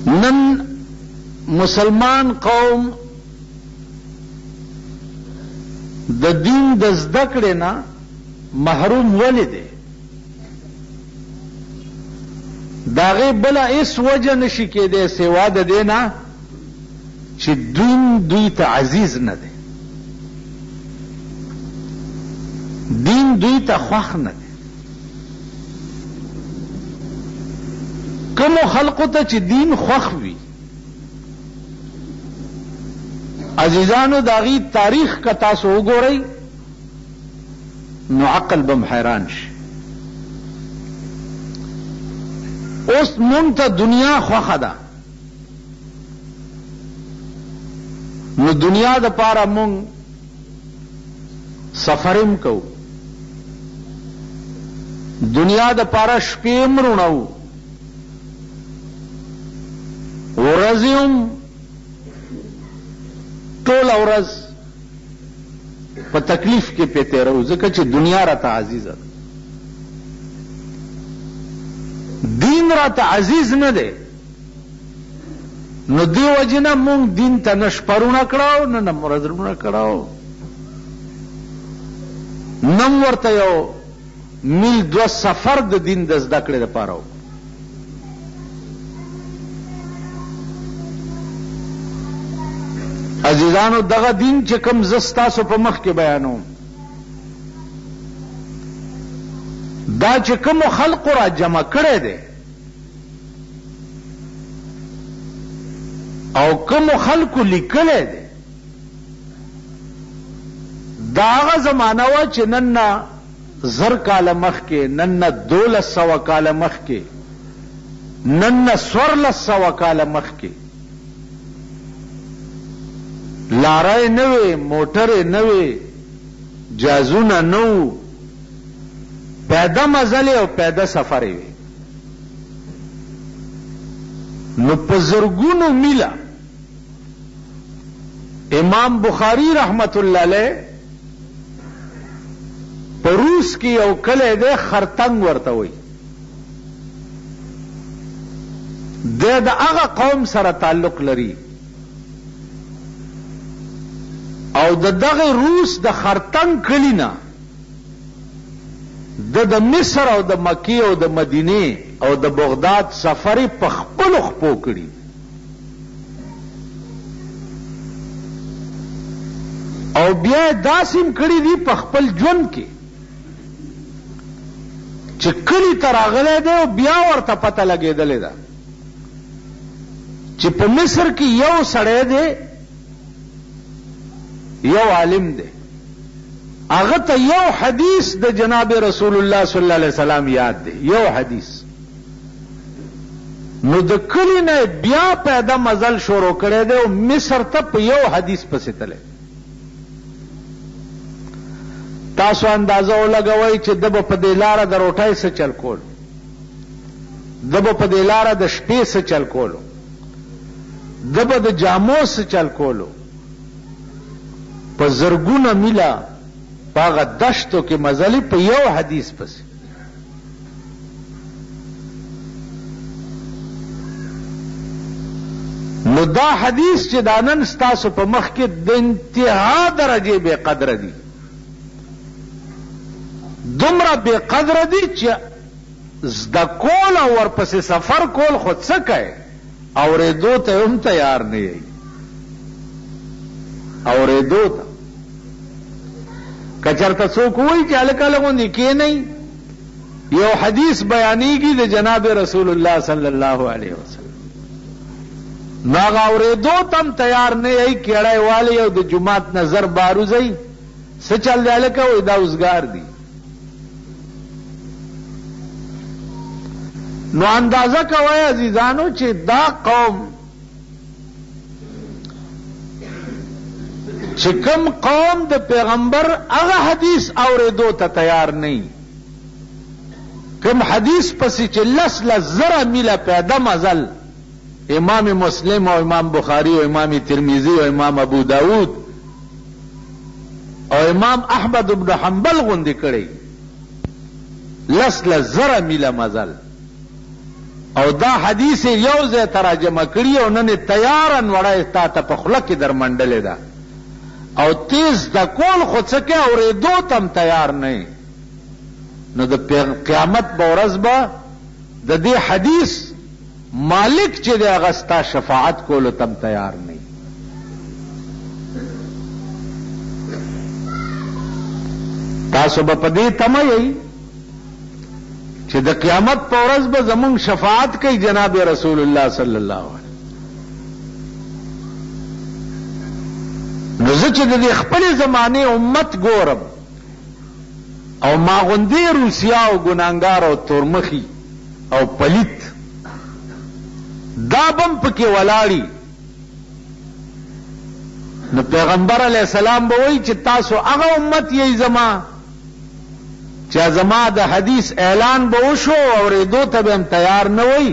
نن مسلمان قوم د دین د زده کړې نه محروم ولې دی؟ د هغې بله هېڅ وجه نشي کېدی سوا د دې نه چې دین دوی ته عزیز نه دی، دین دوی ته خوښ نه دی. کومو خلقو ته چې دین خوښ وي، عزیزانو د هغې تاریخ که تاسو وګورئ نو عقل بم حیران شي. اوس مونږ ته دنیا خوښه ده، نو دنیا د پاره مونږ سفرم کوو، دنیا د پاره شپې هم روڼوو، ورځې هم ټوله ورځ په تکلیف کې پې تېروو، ځکه چې دنیا راته عزیزه ده. دین راته عزیز نه دی، نو دی وجې نه مونږ دین ته نه شپه روڼه کړه نه ورځ روڼه کړه، نه ورته یو میل دوه سفر د دین د زده کړې دپاره و. عزیزانو دغه دین چې کوم زه ستاسو په مخ کې بیانوم، دا چې کومو خلقو را جمع کړی دی او کومو خلقو لیکلی دی، دا هغه زمانه وه چې نن نه 1000 کاله مخکې، نن نه 1200 کاله مخکې، نن نه 1400 کاله مخکې لارای نه وې، موټرې نه وې، جازونه نه وو، پیاده مزلې او پیاده سفرې وې. نو په زرګونو میله امام بخاری رحمت الله علیه په روس کې یو کلی دی خرتنګ ورته وایي، دی د هغه قوم سره تعلق لري او د دغه روس د خرتنګ کلی نه د مصر او د مکې او د مدینې او د بغداد سفر په خپلو خپو کړي. او بیا داسې کړي دي په خپل ژوند کې چې کلی ته راغلی دی او بیا ورته پته لګېدلې ده چې په مصر کې یو سړی دی، یو عالم دی، هغه ته یو حدیث د جناب رسول الله صلی الله علیه وسلم یاد دی، یو حدیث. نو د کلی نه بیا پیدا مزل شروع کړی دی او مصر ته په یو حدیث پسې تللی. تاسو اندازه ولګوئ چې د به په دې لاره د روټۍ څه چل کولو، د به په دې لاره د شپې څه چل کولو، د به د جامو څه چل کولو، په زرګونه میله په هغه دشتو کې مزلې په یو حدیث پسې. نو دا حدیث چې دا نن ستاسو په مخ کې د انتها درجې بې قدره دي، دومره بې قدره دي چې زده کول او ورپسې سفر کول خو څه کوي، اورېدو ته هم تیار نه یې، اورېدو ته که چېرته څوک وایي چې هلکه غوندې کښېنئ یو حدیث بیانېږي د جناب رسول الله صلی الله علیه وسلم، نو هغه اورېدو ته هم تیار نه یې، کېړی والی او د جومات نظر باروزئ څه چل دی هلکه وایي دا اوزګار دي. نو اندازه کوئ عزیزانو چې دا قوم چې کوم قوم د پیغمبر هغه حدیث اورېدو ته تیار نه وي، کوم حدیث پسې چې 10,000 میله پیاده مزل امام مسلم او امام بخاری او امام ترمذی او امام ابو داود او امام احمد بن حنبل غوندې کړی، 10,000 میله مزل او دا حدیث یو ځای ترجمه کړي او نن تیارن وړای تا ته په خوله کې در منډلې ده او تیز د کول خو څه کې اورېدو تم تیار نه. نو د قیامت په ورځ به د دې حدیث مالک چې د هغه ستا شفاعت کولو تم تیار نه. تاسو به په دې تمه یئ چې د قیامت په ورځ به زمونږ شفاعت کوي جناب رسول الله صلی الله علیه. نو زه چې د خپل زمانه امت ګورم او ما غوندې روسیا او ګناګار او تورمخي او پلیت دا بم پکې ولاړی، نو پیغمبر علیہ السلام به وایي چې تاسو هغه امت یې زما چې زما د حدیث اعلان به وشو او ریدو ته به هم تیار نه وای،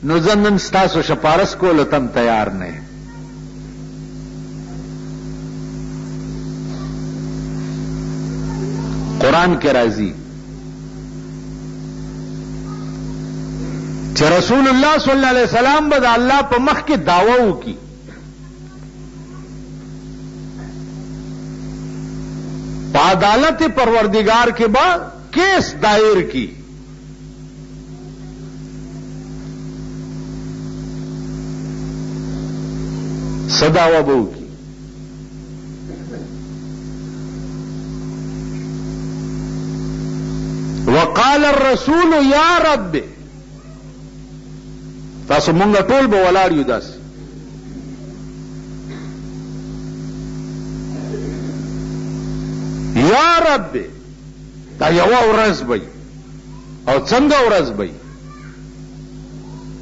نو زه نن ستاسو شپارس کولو ته هم تیار نه. قرآن کې راځي چې رسول الله صلی الله علیه وسلم به د الله په مخ کې دعوه وکړي، په عدالت پروردگار کے بعد کیس دائر کی. صداوہ بہو کی وقال الرسول یا رب تاسو مونږه ټول به ولاړ یو داس یا رب دا یو ورځ وي او څنګه ورځ وي؟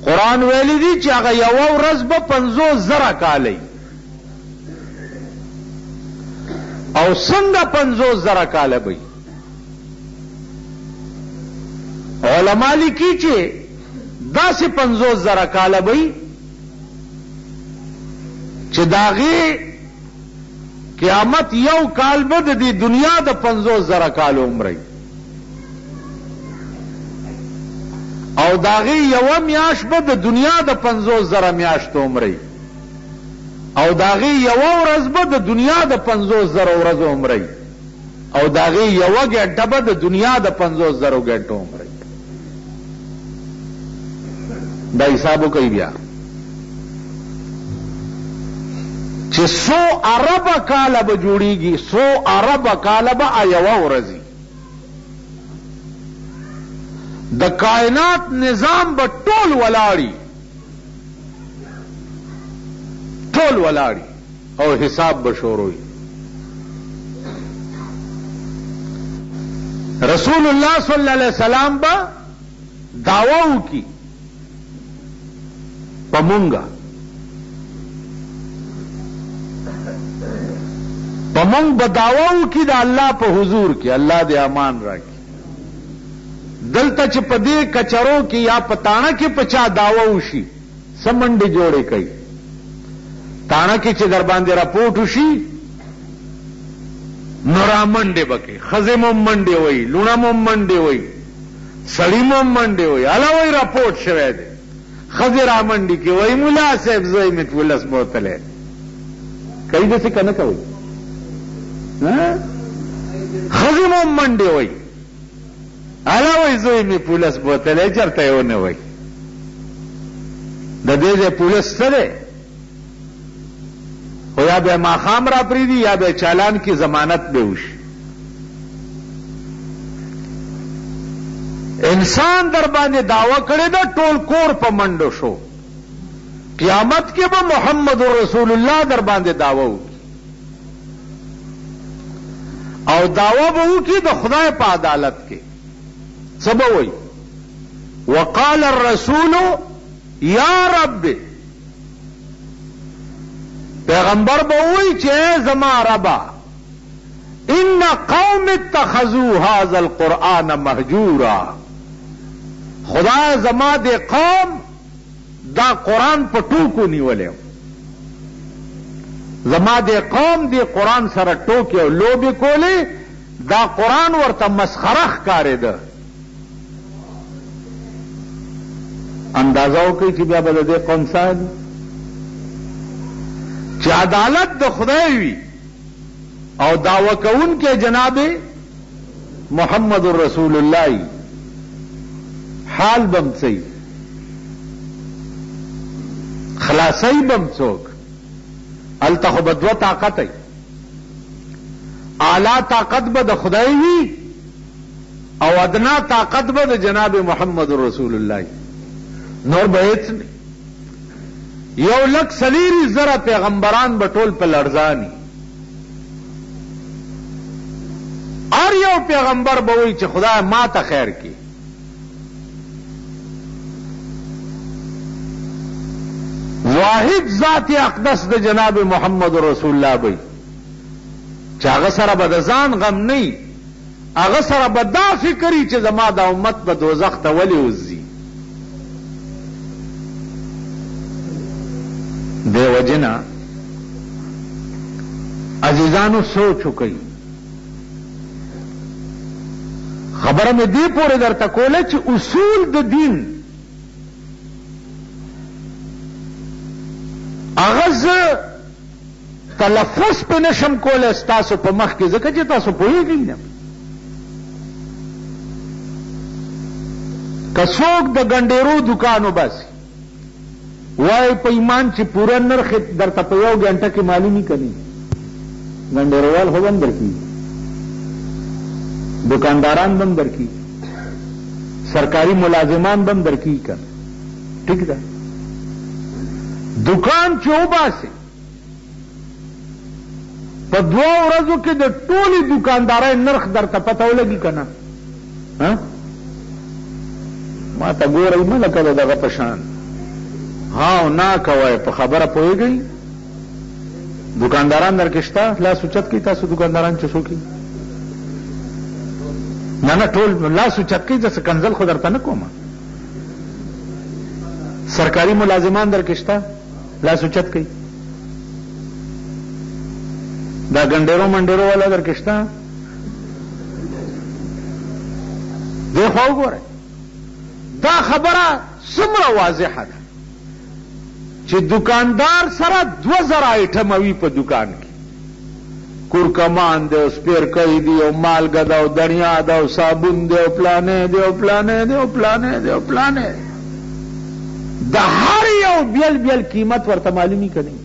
قرآن ویلی دی چې هغه یو ورځ به 50,000 کالی او څنګه 50,000 کاله وي؟ علماء لیکي چې داسې 50,000 کاله وي چې داغه قیامت یو کال به د دې دنیا د 50,000 کال عمر او داغه یو میاش به د دنیا د 50,000 میاشت عمر او داغه یو ورځ به د دنیا د 50,000 ورځ عمر او داغه یو ګډه به د دنیا د 50,000 ګډه عمر. دا حسابو کوي بیا چې 100 ارب کاله به جوړیږي، 100 ارب کاله به یو ورځي د کائنات نظام به ټول ولاړی او حساب به شروع وي. رسول الله صلی الله علیه وسلم به دعوه وکړي پمونگا پمونگ بداواو کی دا اللہ پا حضور کی اللہ دے امان راکی دلتا چی پا دے کچروں کی یا پتانا کی پچا داواو شی سمنڈی جوڑے کئی تانا کی چی در باندے راپورٹو شی نورا منڈے بکے خزمو منڈے ہوئی لونمو منڈے ہوئی سڑیمو منڈے ہوئی علاوی راپورٹ شوئے دے خزرا منڈی کی وہی ملا صاحب زوئی میں پولیس بوتل ہے کئی جیسے کہنا کا ہوئی خزمو منڈی ہوئی علاوی زوئی میں پولیس بوتل ہے چرتا ہے انہیں ہوئی دے دے پولیس سرے ہو یا بے ماخام را پریدی یا بے چالان کی ضمانت بے ہوش. انسان در باندې دعوه کړی دا ټول کور په منډو شو، قیامت کې به محمد رسول الله در باندې دعوه وکړي او دعوه به وکړي د خدای په عدالت کې. څه به وایي؟ وقال الرسول یا رب، پیغمبر به وایي چې زما ربا ان قوم اتخذوا هذا القرآن مهجورا، خدا زما دے قوم دا قرآن په ټوکو نیولې، زما دے قوم دے قرآن سره ټوکې او لوبې کولې، دا قرآن ورته مسخره ښکارېده اندازه وکړي چې بیا به د دې قوم ساده چې عدالت د خدای وي او دعوه کوونکي جناب محمد رسول الله حال بم صحیح خلاصي بم څوک الته خو بدوه طاقت ای اعلی طاقت به د خدای وي او ادنا طاقت به د جناب محمد رسول الله نور به هیڅ نه یو لک سلیری زره پیغمبران به ټول په لړزانی اور یو پیغمبر به وي چې خدای ما ته خیر کی واحد ذات اقدس د جناب محمد رسول الله به چې هغه سره به د ځان غم نه هغه سره به دا فکرې چې زما د امت به دوزخ ته ولې وځي دې وجنا عزیزانو سوچ وکړئ خبره مې دې پورې درته کوله چې اصول د دین اغز تلفظ په نشم کوله ستاسو په مخ کې ځکه چې تاسو پوهیږئ نه که څوک د ګنډېرو دکانو باسي وای په ایمان چې پوره نرخ درته په یو غنټه کې معلومي کوي ګنډېروال خو هم درکړي دکانداران بم درکړي سرکاري ملازمان بم درکړي کنه ٹھیک ده دکان چې وباسي په 2 ورځو کې د ټولي دکاندارای نرخ درته پته ولګي کنه ها ما ته ګورئ ملکه دغه پشان ها نه کوي په خبره پوهیږئ دکانداران درکشتا لاس اوچت کی تاسو دکانداران چسو کی نه ټول لاس اوچت کی چې کنزل خو درته نه کومه سرکاري ملازمان درکشتا لاس اوچت کی دا ګنډېرو منډېرو والا درکشتا دی خو وګورئ دا خبره څومره واضحه ده چې دکاندار سره 2000 آیټم وي په دکان کې کورکمان دی او سپیرکۍ دی او مالګه ده او دنیا ده او صابون دی او پلانې دی او پلانې دی او پلانې دی او پلانې د هر یو بیل بیل قیمت ورته معلومي کړي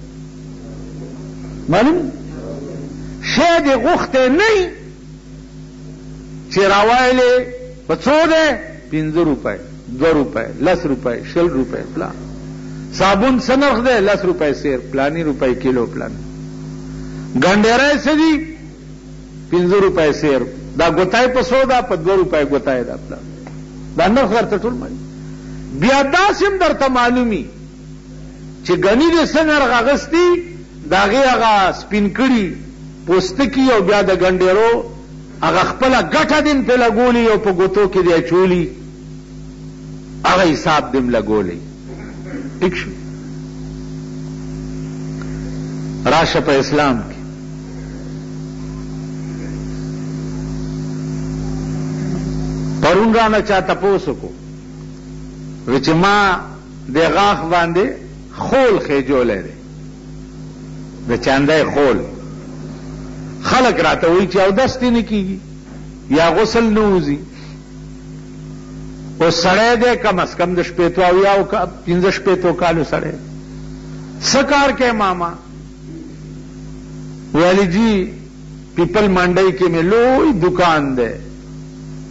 معلوم شی دی غوښته نه چې راوایلې په څو ده 15 روپۍ 2 روپۍ 10 روپۍ 20 روپۍ پلان صابون سنرخ ده 10 روپۍ سیر پلانی روپۍ کیلو پلان ګنډېرای سدي 15 روپۍ سیر دا ګوتای په سودا په 2 روپۍ ګوتای دا پلان دا نرخ درته ټول مې بیا داسم درته معلومي چې غنی دې سنرخ غستی داغه هغه سپین کړي پوستکی او بیا د ګنډېرو هغه خپل ګټه دین په لګولي او په ګوتو کې دی چولی هغه حساب دیم لګولي ٹھیک شو راشه په اسلام کې پرون رانه چا تاسو کو چې ما د غاخ باندې خول خېجولې ده د چاندای خول خلق راته وی چې او دستې نه کیږي یا غسل نه وځي او سړی دی کم از کم د شپېتو او یا 15 شپېتو کالو سړی سکار کې ماما ویلی جی پیپل منډی کې مې لوی دکان دی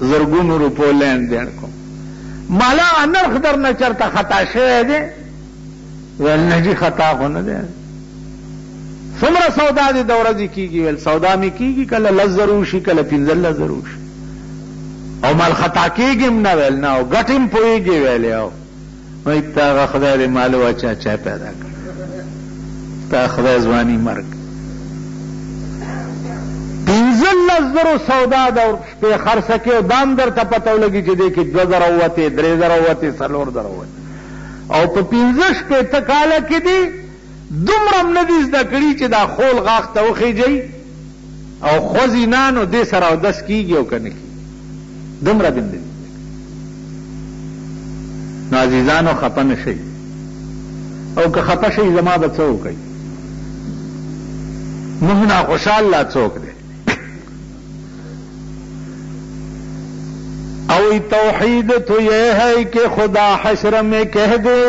زرګونو روپو لین دین کوم مالا نرخ در نه چرته خطا شوی دی ویل نه جی خطا خو نه دی څومره سودا دې د ورځې کېږي ویل سودا مې کېږي کله 10 زره وشي کله 15 زره وشي او مال خطا کېږي نه ویل نه او ګټم پوهېږي ویل او وایي تا خدای دې مال واچا چا پیدا کړ تا خدای ځواني مرګ 15 زره سودا د شپې خرڅه کې او دام درته پته ولګي چې دې کې 2000 وته 3000 وته 4000 وته او په 15 شپې کاله کې دي دومره ندی زده کړي چې دا خول غاښ ته وخیږي او خوځینانو دې سره او دس کیږي او کنه کی دومره دې نو عزیزانو خپه نشئ، او که خپه شئ زما به څه وکئ؟ موږ نه خوشحال لا څوک دی؟ او توحید تو یہ ہے کہ خدا حشر میں کہہ دے،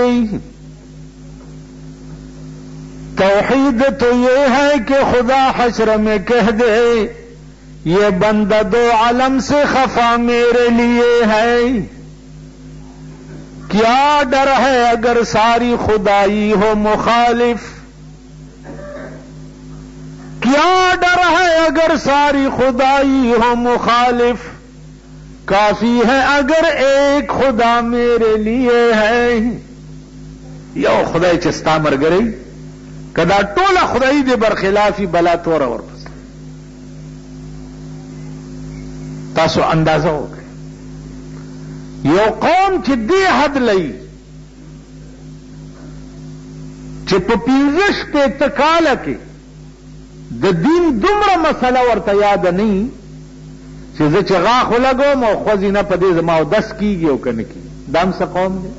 توحید تو یہ ہے کہ خدا حشر میں کہہ دے، یہ بندہ دو عالم سے خفا میرے لیے ہے، کیا ڈر ہے اگر ساری خدائی ہو مخالف، کیا ڈر ہے اگر ساری خدائی ہو مخالف، کافی ہے اگر ایک خدا میرے لیے ہے، یو خدای چې ستا مرګري کدا ټوله خدای دې برخلافي بلا تور ورپس. تاسو اندازه وکړئ یو قوم چې دې حد لئی چې په 15 شپېته کاله کې د دین دومره مسله ورته یاد نه چې زه چې غاښ ولګوم او خوځي نه په دې زما اودس کېږي او که نه کېږي. دام څه قوم دی؟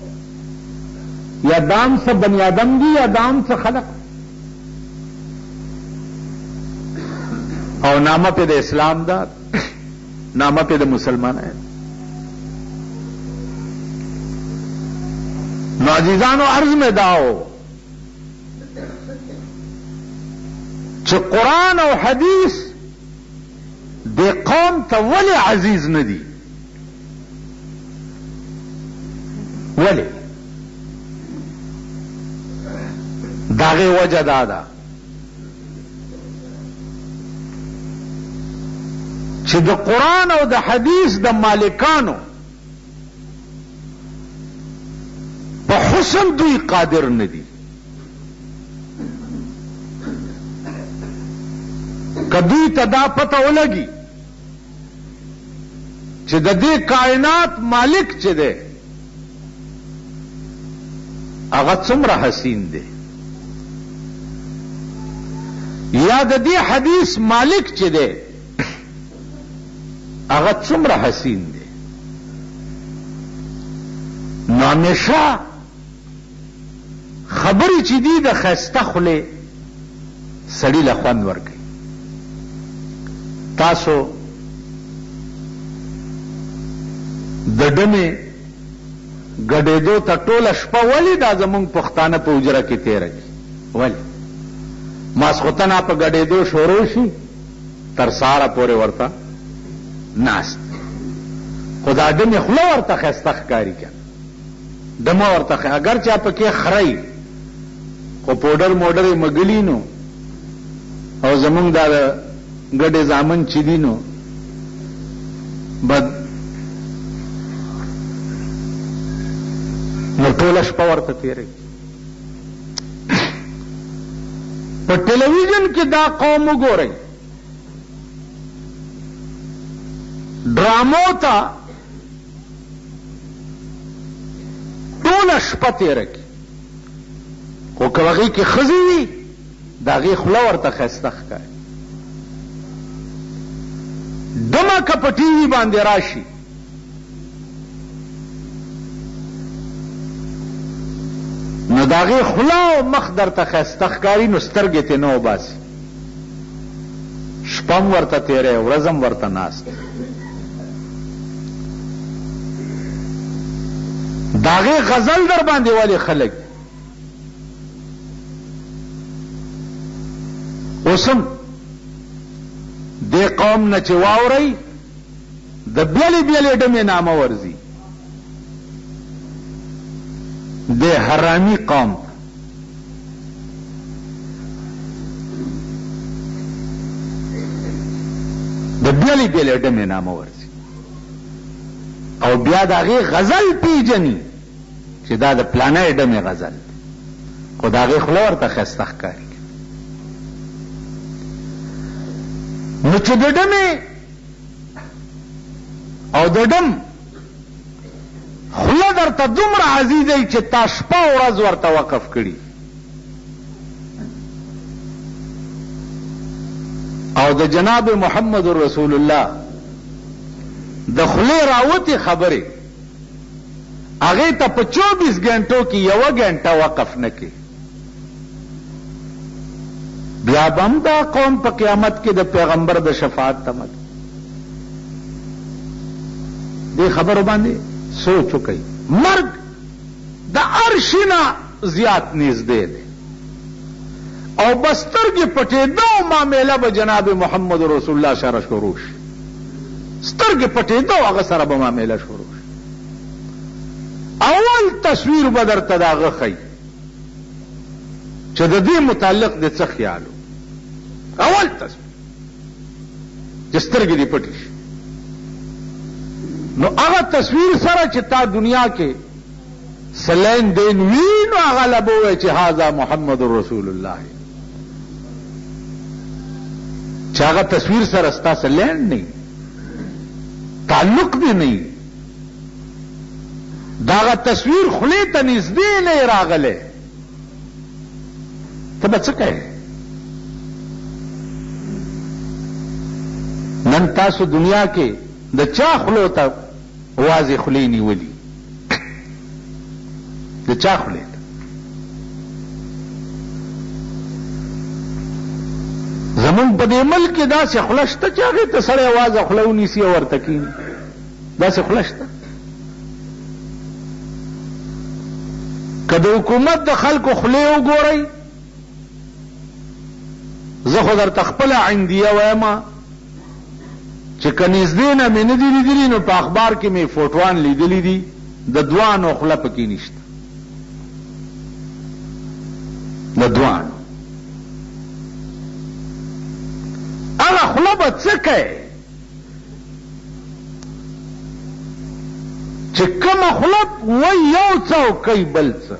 یا دام څه بني آدم دی یا دام څه خلق؟ او نامه پې د اسلام ده، نامه پې د مسلمان ہے. نو عزیزانو عرض میں داو چې قرآن او حدیث دے قوم ته ولی عزیز ندی؟ ولی؟ داغه وجه دادا چې د قرآن او د حدیث د مالکانو په حسن دوی قادر ندی. کدوی ته دا پته ولګي چې د دې کائنات مالک چې دی هغه څومره حسین دی، یا د دې حدیث مالک چې دی هغه څومره حسین دی، نو همیشه خبرې چې دي د ښایسته خولې سړي له خوند ورکوي. تاسو د ډمې ګډېدو ته ټوله شپه ولې دا زمونږ پښتانه په حجره کې تېره کړي؟ ولې ماسخوتنه په ګډېدو شروع شي تر سهاره پورې ورته ناست، خو دا ډمې خوله ورته ښایسته ښکاري که ډمه ورته اگر چا پکې خرئ خو پوډر موډر یې مګلي نو او زمونږ دا ګډې زامن چې دي نو بد نو ټوله شپه ورته تېره. په ټلویزیون کې دا قوم وګورئ ډرامو ته ټوله شپه تېره کړي، خو که هغې کې ښځې وي د هغې خوله ورته ښایسته ښکاري. ډمه که په ټي وي باندې راشي نو د هغې خوله او مخ درته ښایسته ښکاري، نو سترګې ترې نه وباسي، شپه هم ورته تېری ورځ هم ورته ناست. د هغې غزل در باندې ولې خلک اوس هم دې قوم نه چې واورئ د بیلې بیلې ډمې نامه ورځي، د حرامي قوم د بیلې بیلې ډمې نامه ورځي، او بیا د هغې غزل پیژني چې دا د پلانې ډمې غزل، خو د هغې خوله ورته ښایسته ښکاري. نو چې د ډمې او د ډم خوله درته دومره عزیزه چې تا شپه ورځ ورته وقف کړي او د جناب محمد رسول الله د خولې راوتې خبرې هغه ته په 24 غنټو کې 1 غنټه وقف نه کی. بیا بم دا قوم په قیامت کې د پیغمبر د شفاعت تمه دې خبرو باندې سوچ وکړي. مرګ د ارشنا زیات نږدې دی او بسترګې پټېدو معامله به جناب محمد رسول الله سره شروع شي. سترګې پټېدو هغه سره به معامله شروع شي. اول تصویر به درته د هغه ښیي چې د دې متعلق د څه خیال اول تصویر چې سترګې دې پټې شي نو هغه تصویر سره چې تا دنیا کې سلین دین وی نو هغه لبو وی چې هاذا محمد رسول الله چې هغه تصویر سره ستا سلین نه تعلق دی نه داغه تصویر خلی ته نږدې نه راغله ته به څه کوې؟ نن تاسو دنیا کې د چا خلو ته واضح خلی نیولي د چا خلی ته زمون په دې ملک کې داسې خوله شته چې هغې ته سړی واضح خوله ونیسي او ورته کښېني داسې خوله شته که د حکومت د خلکو خولې وګورئ زه خو درته خپله عندیه وایم چې که نږدې نه مې نه دي لیدلي نو په اخبار کې مې فوټوان لیدلی دي د دوانو خوله پکې نشته د دوانو هغه خوله به څه کوې چې کومه خوله وایي یو څه او کوي بل څه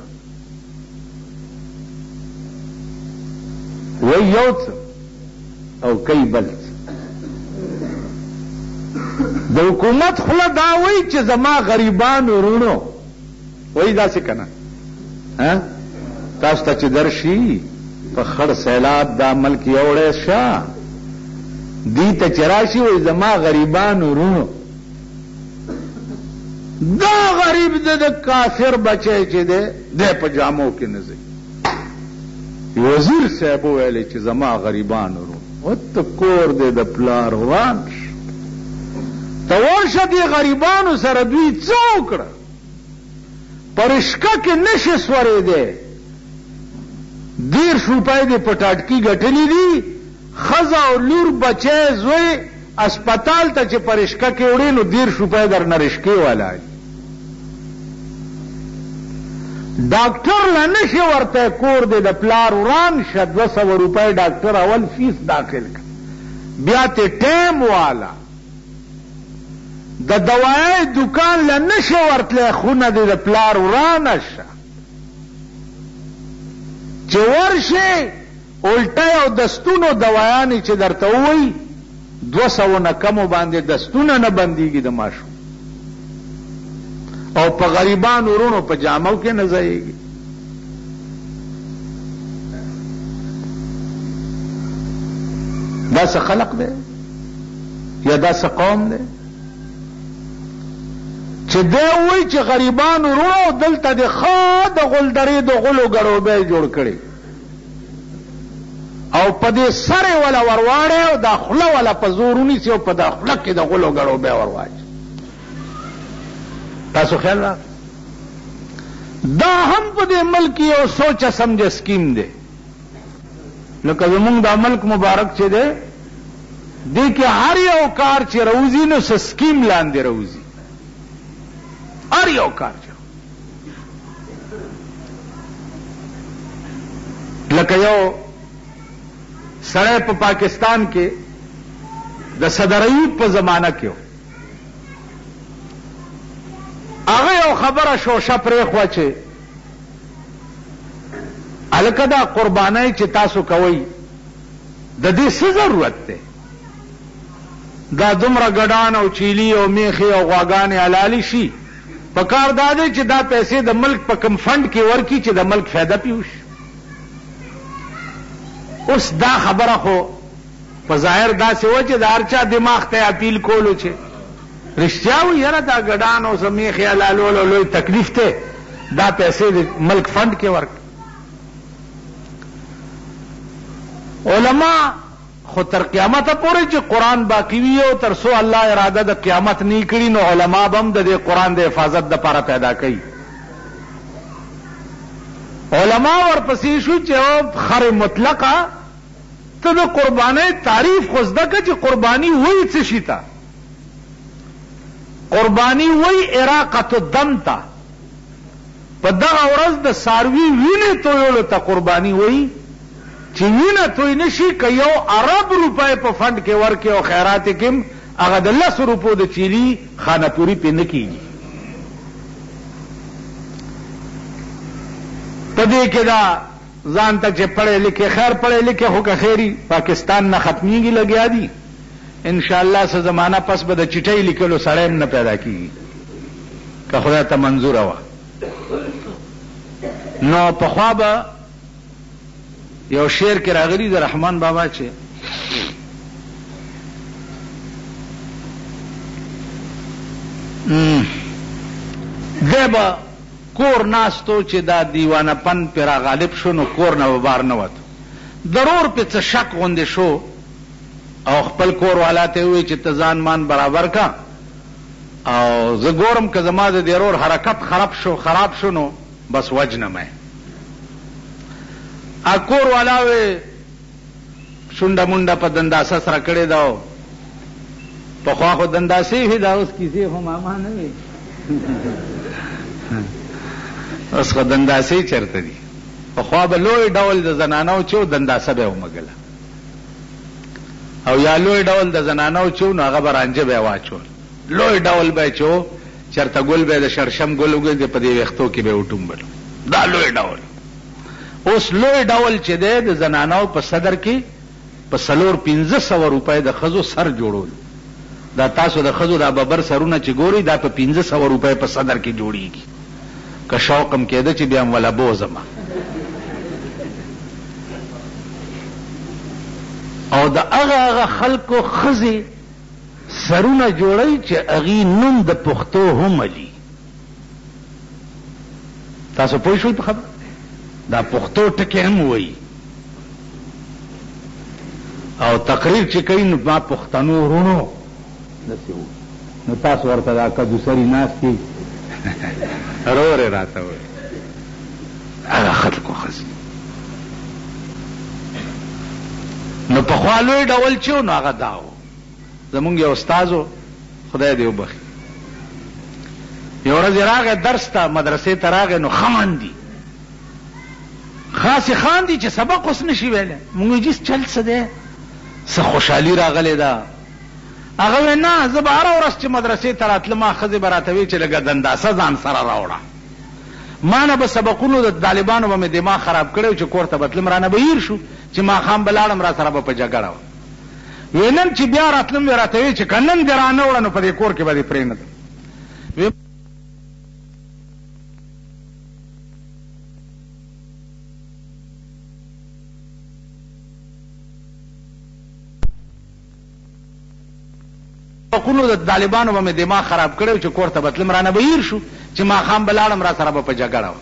وایي یو څه او کوي بل څه د حکومت خوله دا وایي چې زما غریبان ورونو وایي داسې که نه تاسو ته چې درشي په خړ سیلاب دا ملک یوړی شه دی ته چې راشي وایي زما غریبان ورونو دا غریب د کافر بچی چې دی په جامو کې نه ځي وزیر صاحب وویلی چې زما غریبان ورونو ورته کور دی د پلار وران ته ورشه دې غریبانو سره دوی څه وکړه په رشقه کې نشي سورېدی 10 روپۍ دې په ټاټکي ګټلي دي ښځه او لور بچی زوی اسپتال ته چې په رشقه کې وړې نو 10 روپۍ درنه رشقې والا ډاکټر له نشي ورته کور دی د پلار وران شه 200 روپۍ ډاکټر اول فیس داخل کړ بیا ته ټیم والا د دوایي دکان له نشي ورتلی خونه دی د پلار ورانه شه چې ورشي الټی او دستونو دوایانې چې درته ووایي 200 نه کمو باندې دستونه نه بندېږي د ماشوم او په غریبان ورونو په جامو کې نه ځایږي دا څه خلق دی یا دا څه قوم دی چې دی وایي چې غریبان ورونو دلته د ښه د غلدرې د غلو ګروبی جوړ کړي او په دې سره ولا ورواړی او دا خوله ولا په زور ونیسي او په دا خوله کې د غلو ګروبی ورواچي تاسو خیال را دا هم په دې ملک یو سوچه سمجه سکیم دی لکه زمونږ دا ملک مبارک چې دی دې کې هر یو کار چې روزي نو څه سکیم لاندې روزي هر یو کار چې لکه یو سړی په پاکستان کې د صدر ایوب په زمانہ کې هغه یو خبره شوشه پرېښوه چې هلکه دا قربانۍ چې تاسو کوئ د دې څه ضرورت دی دا دومره ګډان او چیلي او میخې او غواګانې حلالې شي په کار دا دی چې دا پیسې د ملک په کم فنډ کې ورکړي چې د ملک فایده پې وشي اوس دا خبره خو په ظاهر داسې وه چې د هر چا دماغ ته اپیل کولو چې رښتیا و یاره دا ګډان او سمې خیالالو لوی تکلیف ته دا پیسې د ملک فند کې ورک. علما خو تر قیامت پورې چې قرآن باقی وي او تر څو الله اراده د قیامت نه کړي نو علما به هم د دې قرآن د حفاظت دپاره پیدا کوي. علما ورپسې شو چې خر مطلقه ته د قربانۍ تعریف خو زده که چې قرباني وایي څه شي ته. قرباني وایي اراقة الدم ته. په دغه ورځ د څاروي وینې تویولو ته قرباني وایي چې وینه توی نشي که 1 ارب روپۍ په فنډ کې ورکې او خیرات کې هم هغه د 10 روپو د چیلي خانه پوري پې نه کېږي. په دې کې دا ځان ته چې پړې لیکې خیر پړې لیکې خو که خیري پاکستان نه ختمیږي لګیا دي انشاءالله څه زمانه پس به د چټۍ لیکلو سړی هم نه پیدا کېږي که خدای ته منظوره وه. نو پخوا به یو شعر کې راغلی د رحمان بابا چې دی به کور ناستو چې دا دیوانه پن پې را غالب شو نو کور نه به بار نه وتو. ضرور پې څه شک غوندې شو او خپل کور والا ته ووایي چې ته ځان مان برابر کا او زه ګورم که زما د دې ورور حرکت خراب شو نو بس وجنم یې. کور والا وی شونډه مونډه په دنداسه سره کړې ده. پخوا خو دنداسې وي دا اوس کیسې خو ماما نه وي اوس خو دنداسې چېرته دي. پخوا به لوی ډول د زنانو چې و دنداسه به یې ومږله او یا لوی ډول د زنانو چې و نو هغه به رانجه به یې واچول. لوی ډول به یې چې و چېرته ګل به یې د شرشم ګل وګرځي په دې ویښتو کې به یې وټومبلو. دا لوی ډول. اوس لوی ډول چې دی د زنانو په صدر کې په 400-500 روپۍ د ښځو سر جوړول. دا تاسو د ښځو دا ببر سرونه چې ګورئ دا په 500 روپۍ په صدر کې جوړیږي. که شوق هم کېده چې بیا هم ولا بوزمه. او د هغه خلکو ښځې سرونه جوړوي چې هغې نوم د پښتو هم علي. تاسو پوه شوئ په خبره؟ دا پښتو ټکي هم وایي او تقریر چې کوي نو ما پښتنو ورونو داسې وایي. نو تاسو ورته دا کدوسري ناستې رورې راته وایي. هغه خلکو ښځې نو پخوا لوی ډول چې و نو هغه دا و. زمونږ یو استازو خدای دې وبخي یو ورځ راغی درس ته مدرسې ته راغی نو خاندي خاصې خاندي چې سبق اوس نشي ویلی. مونږ جیس چل څه دی څه خوشحالي راغلی ده. هغه وی نه زه به هره ورځ چې مدرسې ته راتلم ښځې به راته وی چې لږه دنداسه ځان سره راوړه. ما نه به سبقونو د طالبانو به مې دماغ خراب کړی چې کور ته به تلم رانه به هیر شو چې ماښام به لاړم را سره به په جګړه وه. وی نن چې بیا راتلم وی راته وی چې که نن دې رانه وړه نو په دې کور کې به دې پرېنږدم. سبقونو د طالبانو به مې دماغ خراب کړی چې کور ته به تلم رانه به هیر شو چې ماښام به لاړم را سره به په جګړه وه.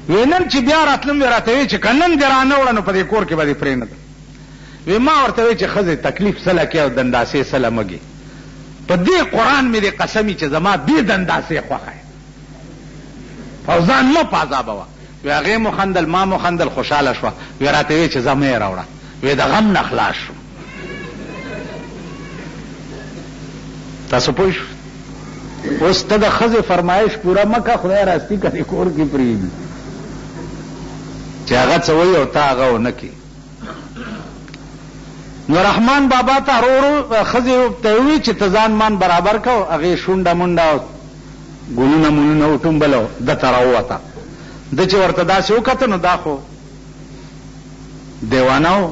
وی نن چې بیا راتلم وی راته وی چې که نن دې رانه وړه نو په دې کور کې به دې پرېنږدم. وی ما ورته وی چې ښځې تکلیف سله کې او دنداسې سله مږې. په دې قرآن مې دې قسمي چې زما بې دنداسې خوښه یې فوزان مه په عذابوه. وی هغې مو خندل ما مو خندل خوشحاله شوه. وی راته وی چې زه مه یې راوړه. وی د غم نه خلاص شو. تاسو پوه شو؟ اوس ته د ښځې فرمایش پوره مه که خدای راستي که دې کور کې پرېږدي چې هغه څه وایي او تا هغه ونه کړي. نو رحمان بابا ته ورو ښځې ته ووایي چې ته ځان مان برابر کو. هغې شونډه منډه او ګلونه ملونه وټومبل او ده ته راووته. ده چې ورته داسې وکته نو دا خو دیوانه و.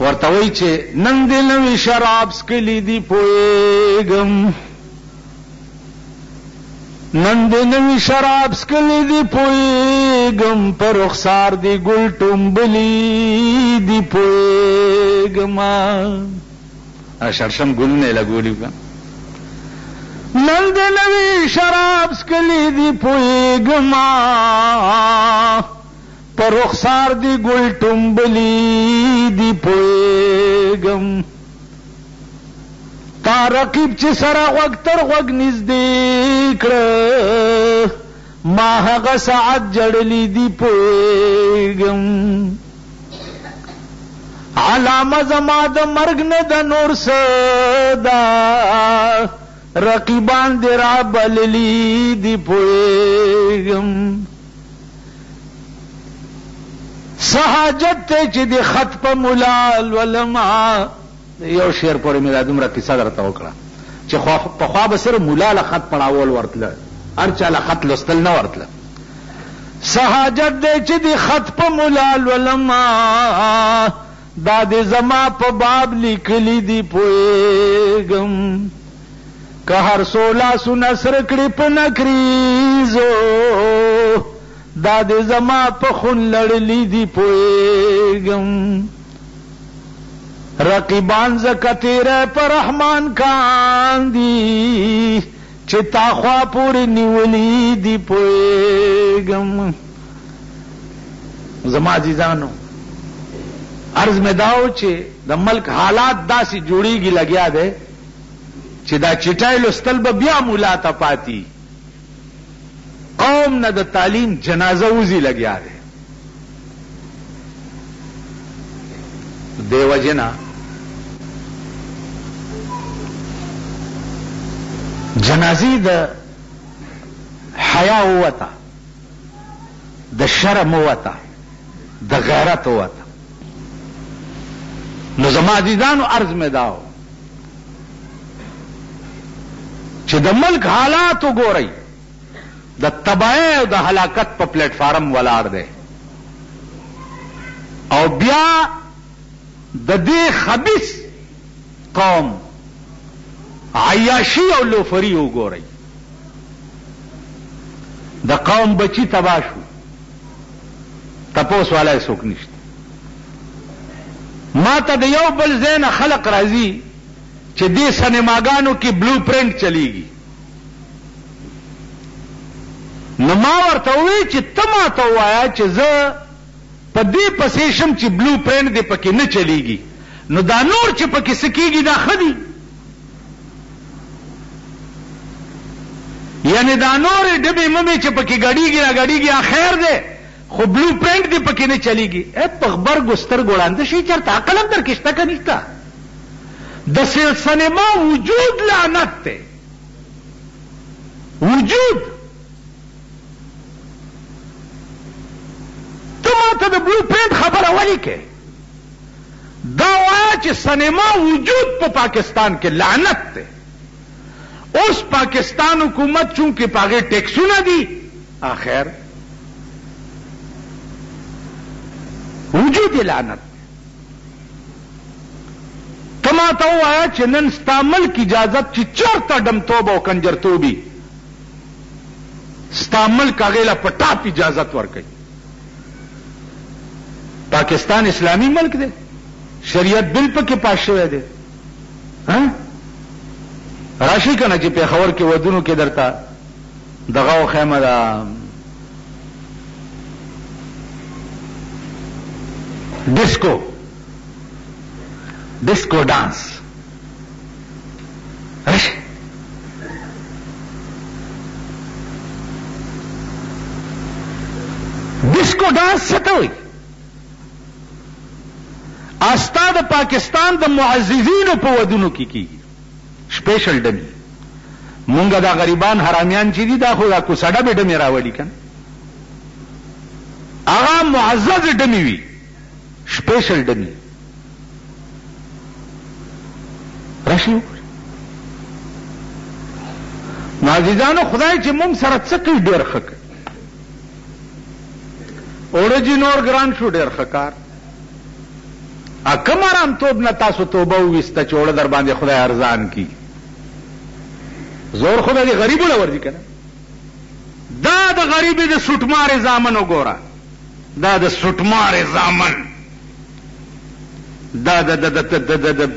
ورته وایي چې نن دې نوي شراب څکلي دي پوهېږم نن دې نوي شراب څکلي دي پوهېږم په رخسار دې ګل ټومبلي دي پوهېږم. شرشم ګلونه یې لګولي نن د نوی شراب سکلی دی پویګما پر رخسار دی ګل ټومبلی دی پویګم تا رقیب چې سره غوږ تر غوږ نږدې کړه ما هغه ساعت جړلی دی پویګم علامه زما د مرګ نه د نور صدا رقیبان دی را بللی دی پویګم سحاجت ته چې دی خط په ملال ولما یو شعر پورې مې دا دومره کیسه درته وکړه چې په خوا به صرف ملاله خط پړاول ورتله هر چاله خط لوستل نه ورتله سحاجت دی چې دی خط په ملال ولما دا دی زما په باب لیکلی دی پویګم که هر سولا سونه سر کړي په نکریزو دا دی زما په خون لړلی دی پویګم رقیبان زکتیره پر رحمان کاندی چې تا خوا پوری نیولی دی پویګم زما عزیزانو عرض میں داو چې د ملک حالات داسې جوړیږي لګیا ده چې دا چټای لستل به بیا مولا ته پاتی قوم نه د تعلیم جنازه وزي لګیا ده دیو جنا جنازی د حیا وتا د شرم وتا د غیرت وتا نو زما عزیزانو عرض میں داو چې د ملک حالات وګورئ د تباہی او د هلاکت په پلیټ فارم ولاړ دی او بیا د دې خبيث قوم عیاشی او لوفری وګورئ د قوم بچی تباہ شو تپوس والا څوک نشته ما ته د یو بل ځای نه خلق راځي چې دې سینماګانو کې بلو پرنٹ چلیږي نو ما ورته وی چې ته ما ته ووایه چې زه په دې پسې شم چې بلو پرنٹ دې پکې نه چلیږي نو دا نور چې پکې څه کېږي دا ښه دي یعنی دا نورې ډبې ممې چې پکې ګډېږي را ګډېږي خیر دی خو بلو پرنٹ دې پکې نه چلیږي په غبرګو سترګو وړاندې شي چېرته عقل هم در کې شته که نشته د سینما وجود لعنت دی وجود ته ما ته د بلو پرنٹ خبره ولې کې دا وایه چې سینما وجود په پاکستان کې لعنت دی اوس پاکستان حکومت چونکې په هغې ټیکسونه دي آخر وجود لعنت تما ته وایه چې نن ستا ملک اجازت چې چېرته ډمتوب او کنجرتوبي ستا ملک هغې له په ټاپ اجازت ورکوي پاکستان اسلامی ملک دی شریعت بل پکې پاس شوی دی راشي که نه چې پېښور کې ودونو کې درته دغه خیمه ده ڈسکو ڈانس ڈسکو ڈانس څه ته وایي استا د پاکستان د معززینو په ودونو کې کیږي سپیشل ډمی مونږه دا غریبان حرامیان چې دي دا خو دا کوسډه به ډمی راوړي کنه هغه معزز ډمی وي سپیشل ډمی راشي معززانو خدای چې مونږ سره څه کوي ډېر ښه کوي اورجی نور ګران شو ډېر ښه کار کم آرام توب نه تاسو توبه وویسته چې اوړه در باندې خدای ارزان کی زور خدای دې غریبو له ورځي کنه دا د غریبي د سټمارې زامن وګوره دا د سټمارې زامن دا د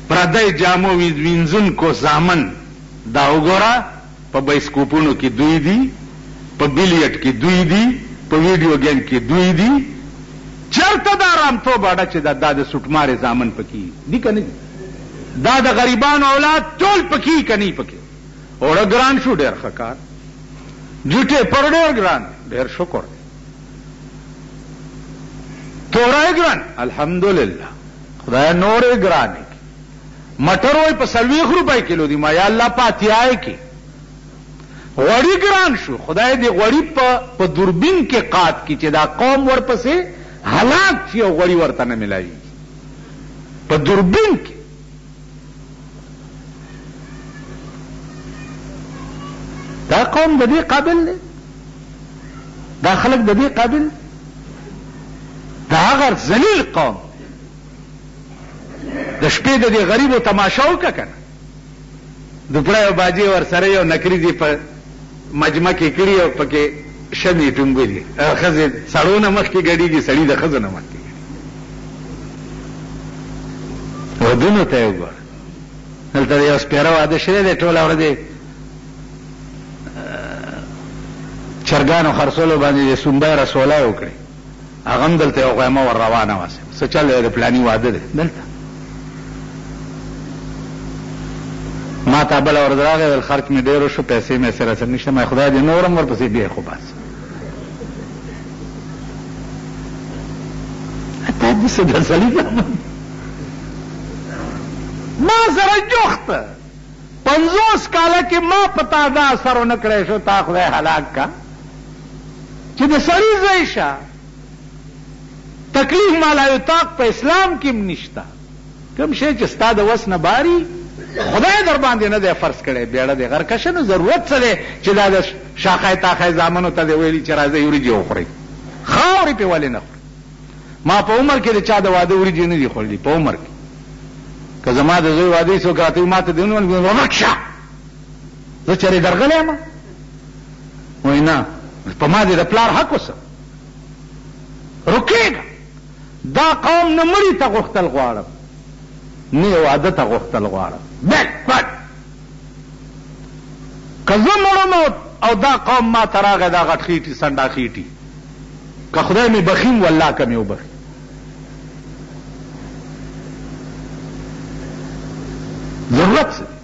پردی جامو وینځونکو زامن دا وګوره په بایسکوپونو کې دوی دي، په بیلیټ کې دوی دي، په ویډیو گیم کې دوی دي. چرته دا رامتوب اړه چې دا د سټمارې زامن پکې دي که نه دي؟ دا د غریبانو اولاد ټول پکې که نه پکې؟ اوړه ګران شو، ډېر ښه کار. جوټې پر ډېر ګران، ډېر شکر دی. تورای ګران، الحمدلله، خدای نورې ګرانې کی. مټر وای په 40 روپۍ کیلو دي، ما یا الله په اتیای کې. غوړي ګران شو، خدای دې غوړي په دوربین کې قات کی چې دا قوم ورپسې هلاک شي او غوړي ورته نه ملایي. په دوربین کې دا قوم د دې قابل دی؟ دا خلک د دې قابل؟ دا هغه ذلیل قوم. د شپې د دې غریبو تماشا وکړه که نه؟ د پړی او باجې ورسره یو نکریزې په مجمع کې کړي او پکې شمې ټونګلي، ښځې سړو نه مخکې ګډېږي، سړي د ښځو نه مخکې ګډېږي. ودونو ته یې وګوره، دلته یو سپېره واده شوی دی، ټوله ورځ چرګانو خرڅولو باندې سومبی رسولی وکړي. هغه هم دلته یو غیمه ور روانه وه، څه چل دی، د پلاني واده دی دلته. ما ته بله ورځ راغی، ویل خرچ مې ډېر وشو، پیسې مې سره سره نشته. ما خدای دې نورم ورپسې بیا خو بس تا داسې د سړي ما سره جوخته 50 کاله کې ما په تا دا اثر ونه کړی شو، تا خدای هلاک کا چې د سړي ځای شه. تکلیف مالا یطاق په اسلام کې هم نشته. کوم شی چې ستا د وس نه باري خدای در باندې نه دی فرض کړی، بیړه دی غرکشه. نو ضرورت څه دی چې دا د شاخای تاخای زامنو ته دی ویلي چې راځئ وریجې وخورئ؟ خاورې پې ولې نه خورئ؟ ما په عمر کې د چا د واده وریجې نه دي خوړلي، په عمر کې. که زما د زوی واده څوک راته وي ما ته دې ونه ویل ورک شه، زه چېرې درغلی یم؟ وایي نه، په ما دې د پلار حق اوسه، رکېږه. دا قوم نه مړي ته غوښتل غواړم، نه یې واده ته غوښتل غواړم. بیکورډ. که زه مړم او دا قوم ما ته راغی، دا غټ خېټي سنډا خېټي، که خدای مې بخیم والله که مې وبخي. ضرورت څه دی؟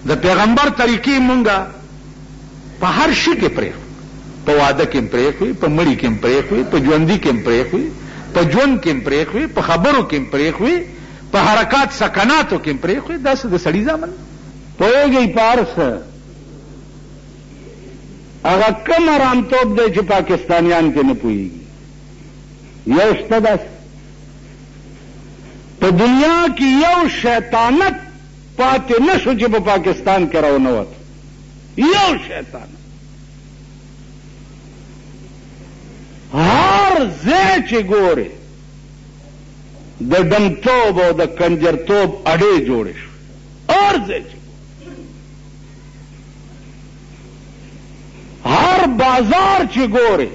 د پیغمبر طریقې مونږه په هر شي کې پرېښو. په واده کې هم پرېښوي، په مړي کې هم پرېښوي، په ژوندي کې هم پرېښوي، په ژوند کې هم پرېښوي، په خبرو کې هم پرېښوي، په حرکات سکناتو کې هم پرېښوي. داسې د سړي زامن پوهېږئ په هر څه. هغه کوم ارامتوب دی چې پاکستانیان کې نه پوهېږي. یو شته داسې په دنیا کې یو شیطانت پاتې نه شو چې په پاکستان کې راونه وته. یو شیطانت هر ځای چې ګورې د ډمتوب او د کنجرتوب اډې جوړې شو. هر ځای چې هر بازار چې ګورې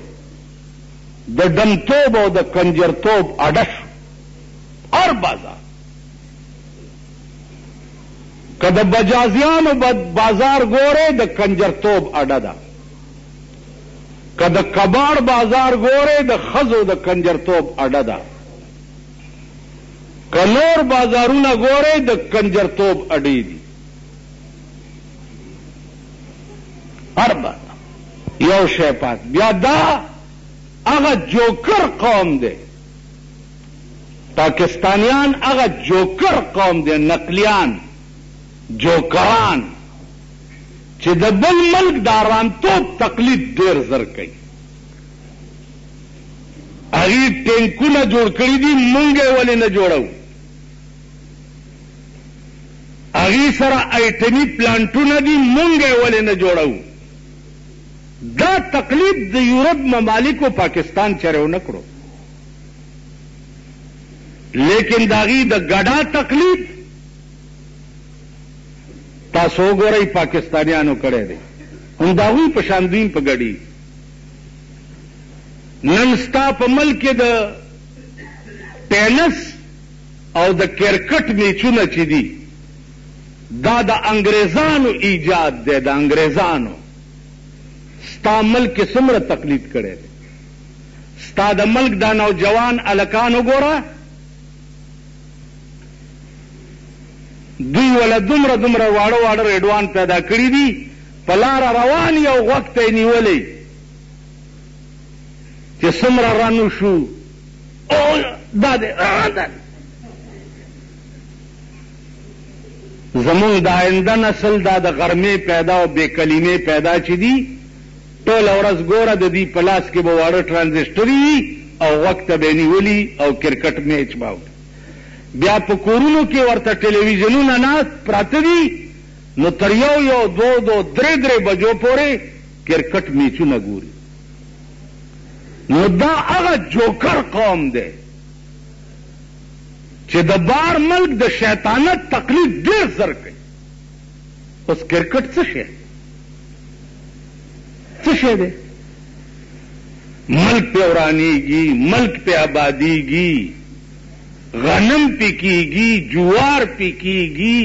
د ډمتوب او د کنجرتوب اډه شو. هر بازار. که د بجازیانو بازار ګورې د کنجرتوب اډه ده، که د کباړ بازار ګورې د ښځو د کنجرتوب اډه ده، که نور بازارونه ګورې د کنجرتوب اډې دي. هر بازار یو شی پات. بیا دا هغه جوکر قوم دی. پاکستانیان هغه جوکر قوم دی، نقلیان، جوکران، چې د بل ملک د ارامتوب تقلید ډېر زر کوي. هغې ټینکونه جوړ کړي دي، مونږ یې ولې نه جوړو؟ هغې سره ایټمي پلانټونه دي، مونږ یې ولې نه جوړو؟ دا تقلید د یورپ ممالکو پاکستان چرې ونه کړو. لیکن د هغې د ګډا تقلید تاسو وګورئ پاکستانیانو کړی دی. هم د هغوی په شان دوی په ګډي. نن ستا په ملک کې د ټینس او د کرکټ میچونه چې دي دا د انګریزانو ایجاد دی، د انګریزانو. ستا ملک کې څومره تقلید کړی دی؟ ستا د ملک دا نوجوان الکان وګوره، دوی ولا دومره واړه واړه ریډوان پیدا کړي دي، په لاره روان یو غوږ ته یې نیولی چې څومره رانو شو، او دا دی زمونږ د آینده نسل دا د غرمې پیدا او بې کلمې پیدا چې دي، ټوله ورځ ګوره د دوی په لاس کې به واړه ټرانزسټري وي او غوږ ته به یې نیولي او کرکټ میچ به بیا په کورونو کې ورته ټلویزیونونه ناست پراته دي، نو تر یو دو درې بجو پورې کرکټ میچونه ګوري. نو دا هغه جوکر قوم دی چې د بار ملک د شیطانت تقلید ډېر زر کوي. اوس کرکټ څه شی دی؟ ملک پہ ورانیږي، ملک پہ آبادیږي، غنم پہ کیږي، جوار پہ کیږي،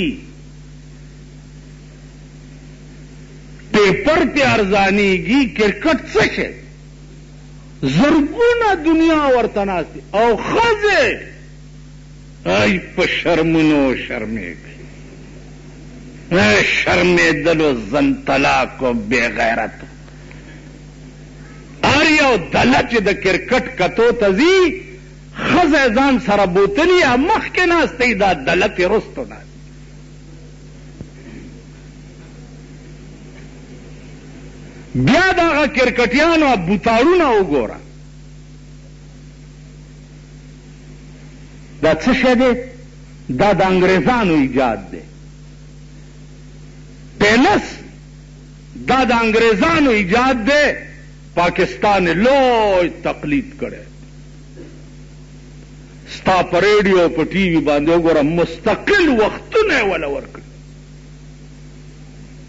پیپر پہ ارزانیږي. کرکټ څه شی؟ زرګونه دنیا ورته ناست او ښځې ای په شرمونو شرمېږي، شرمېدلو زن طلاقو بې غیرتو. هر یو دله چې د کرکټ کتو ته ځي، ښځه ځان سره بوتلي یا مخکې ناستی، دا دله تې رستو ناست. بیا د هغه کرکټیانو بوتاړونه وګوره، دا څه شی دی؟ دا د انګریزانو ایجاد دی. ټینس دا د انګریزانو ایجاد دی، پاکستان لوی تقلید کړی. ستا په ریډیو په ټي وي باندې وګوره، مستقل وختونه یې وله ورکړي.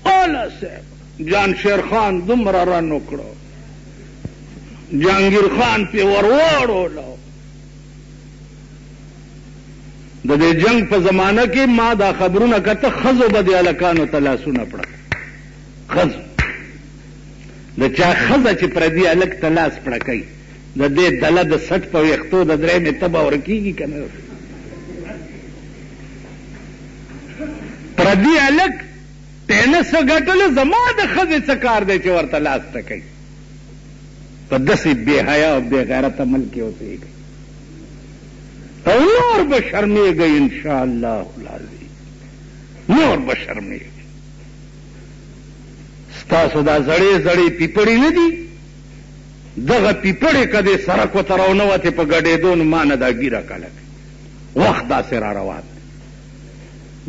اعلی صاحب جان شیر خان دومره رن وکړو، جهانگیر خان پې ورواړولو. د دې جنگ په زمانه کې ما دا خبرونه کته، ښځو به د هلکانو ته لاسونه پړه، ښځو د چا ښځه چې پردي هلک ته لاس پړه کوي، د دې دله د سټ په ویښتو د درېیمې تبه ورکېږي که نه؟ پردي هلک ټینس ګټلو، زما د ښځې څه کار دی چې ورته لاس ته کوي؟ په داسې بې حیا او بې غیرته ملک کې اوسېږي او نور به شرمېږئ انشاءالله العظیم، نور به شرمېږئ. ستاسو دا زړې پیپړې نه دي؟ دغه پیپړې که دې سړک ورته راونوتې په ګډېدو، نو ما نه دا ګیره کله کوي. وخت داسې را روان دی.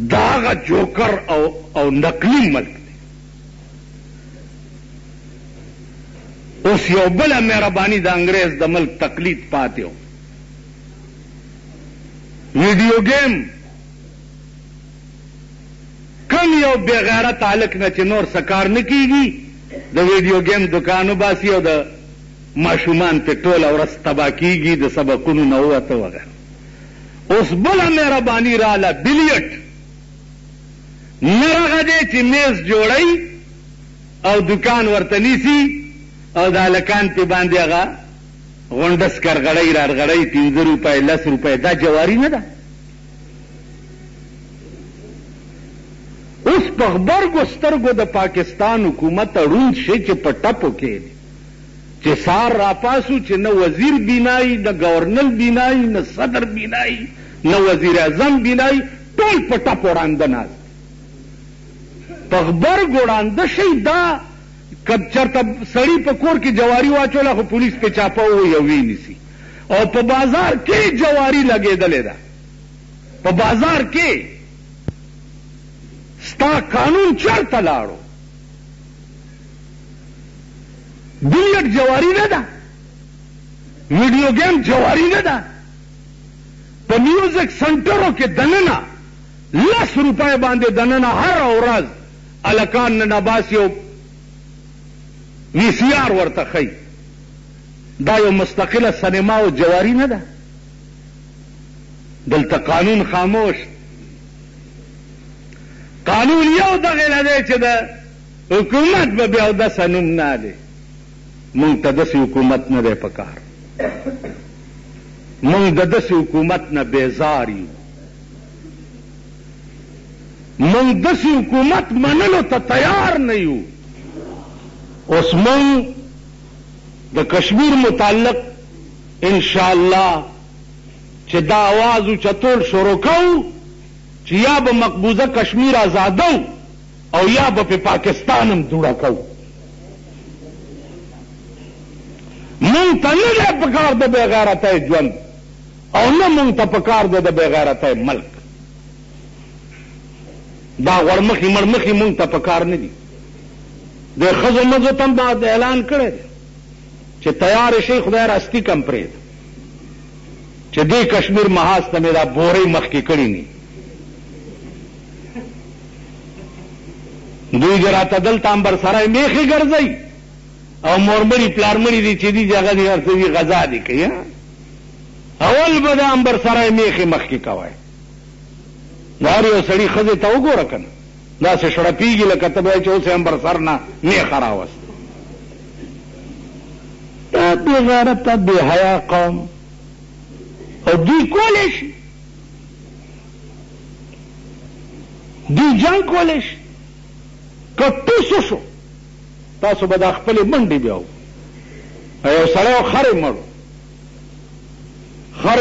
دا هغه جوکر او نقلي ملک دی. اوس یو بله مهرباني د انګریز د ملک تقلید پاتې و. ویډیو گیم کم یو بے غیرت هلک نه چې نور څه کار نه کېږي، د ویډیو گیم دکان وباسي او د ماشومان پې ټوله ورځ تباه کېږي، د سبقونو نه ووته وغیره. اوس بله مهرباني راله، بلیټ نرغه دی چې میز جوړی او دکان ورته نیسي او د هلکان پې باندې هغه غونډه سکرغړی رارغړی 15 روپۍ 10 روپۍ. دا جواري نه ده. اوس په غبرګو سترګو د پاکستان حکومت ړوند شي چې په ټپو کې چې سار راپاسو چې نه وزیر بینایی، نه گورنر بینایی، نه صدر بینایی، نه وزیر اعظم بینایی، ټول په ټپو وړاندې ناست. په غبرګو وړاندې شي. دا کب چرته سړی په کور کې جواری واچوله، خو پولیس په چاپه ووي او ویې نیسي. او په بازار کې جواری لګېدلې ده، په بازار کې ستا قانون چرته لاړو؟ بلیټ جواری نه ده، ویډیو گیم جواری نه ده. په میوزک سنټرو کې دننه 10 روپۍ باندې دننه هر ورځ الکان نه باسي او VCR ورته ښیي. دا یو مستقله سینما او جواری نه ده. دلته قانون خاموش. قانون یو دغه نه دی چې د حکومت به بیا اودسه نوم نه دی. مونږ ته داسې حکومت نه دی پکار. مونږ د داسې حکومت نه بیزار یو. مونږ داسې حکومت منلو ته تیار نه یو. اوس مونږ د کشمیر متعلق انشاءالله چې دا आवाज اوچتول شروع کوو چې یا به مقبوضه کشمیر آزادو او یا به په پاکستان هم جوړه کوو. مونږ ته نه دی پکار د بې غیرتی ژوند او نه مونږ ته پکار دی د بې غیرتی ملک. دا غوړمخي مړمخي مونږ ته پکار نه دي. د ښځو مزو ته هم بعد اعلان کړی دی چې تیار شي خدای راستی کم پرېږده چې دې کشمیر محاذ ته مې دا بورۍ مخکې کړي ني. دوی چې راته دلته امبرسرای میخې ګرځئ او مورمړي پلارمړي دي چې دي جګه دي هر څه دي غذا دي کوي. اول به د امبرسرای میخې مخکې کوئ. نو هر یو سړي ښځې ته وګوره که نه داسې شړپېږي لکه ته به یې چې اوس یې امبرسر نه میخه راوست. دا بې غیرته بې حیا قوم او دوی کولی شي دوی جنګ کولی شي که ټوسو شو تاسو به دا خپلې منډې بیا و. یو سړی و خر یې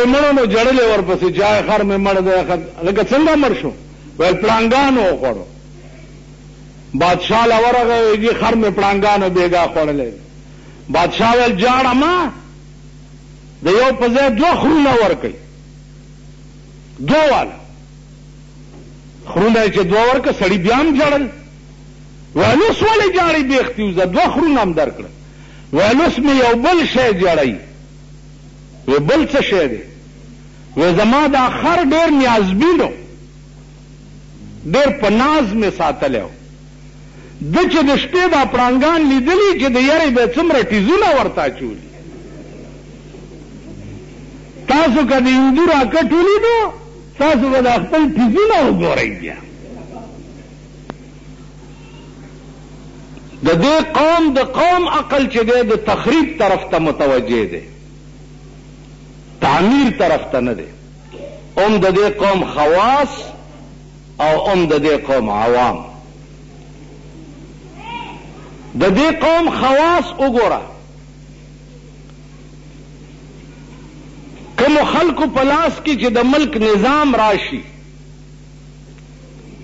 مړو نو جړلې ورپسې جای خر مې مړ دی لکه څنګه مړ شو ویل پړانګانو وخوړو. بادشاه له ورغی وایي خر مې پړانګانو بېګا خوړلی. بادشاه ویل جاړه ما د یو په ځای دوه خرونه ورکوي. دوه واله خرونه چې دوه ورکه سړي بیا هم جړل. ویل اوس ولې جاړئ بیختي وزه دوه خرونه هم در کړل. ویل اوس مې یو بل شی جړئ. وی بل څه شی دی؟ وی زما دا خر ډېر نیازبینو ډېر په ناز مې ساتلی و. ده چې د شپې دا پړانګان لیدلي چې د یارې به څومره ټیزونه ورته اچولي. تاسو که د هندو راکټ ولیدو تاسو به د خپل ټیزونه وګورئ. بیا د دې قوم د قوم عقل چې دی د تخریب طرف ته متوجه دی تعمیر طرف ته نه دی. ام د دې قوم خواص او ام د دې قوم عوام. د دې قوم خواص وګوره کوم خلکو په لاس کې چې د ملک نظام راشي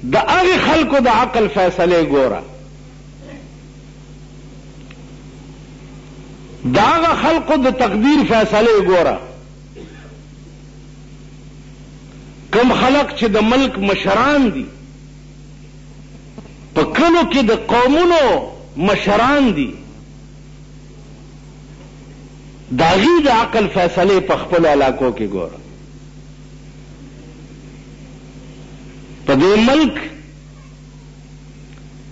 د هغې خلکو د عقل فیصلې ګوره. د هغه خلکو د تقدیر فیصلې ګوره. کم خلق چې د ملک مشران دي په کلو کې د قومونو مشران دي د هغې د عقل فیصلې په خپلو علاقو کې ګوره. په دې ملک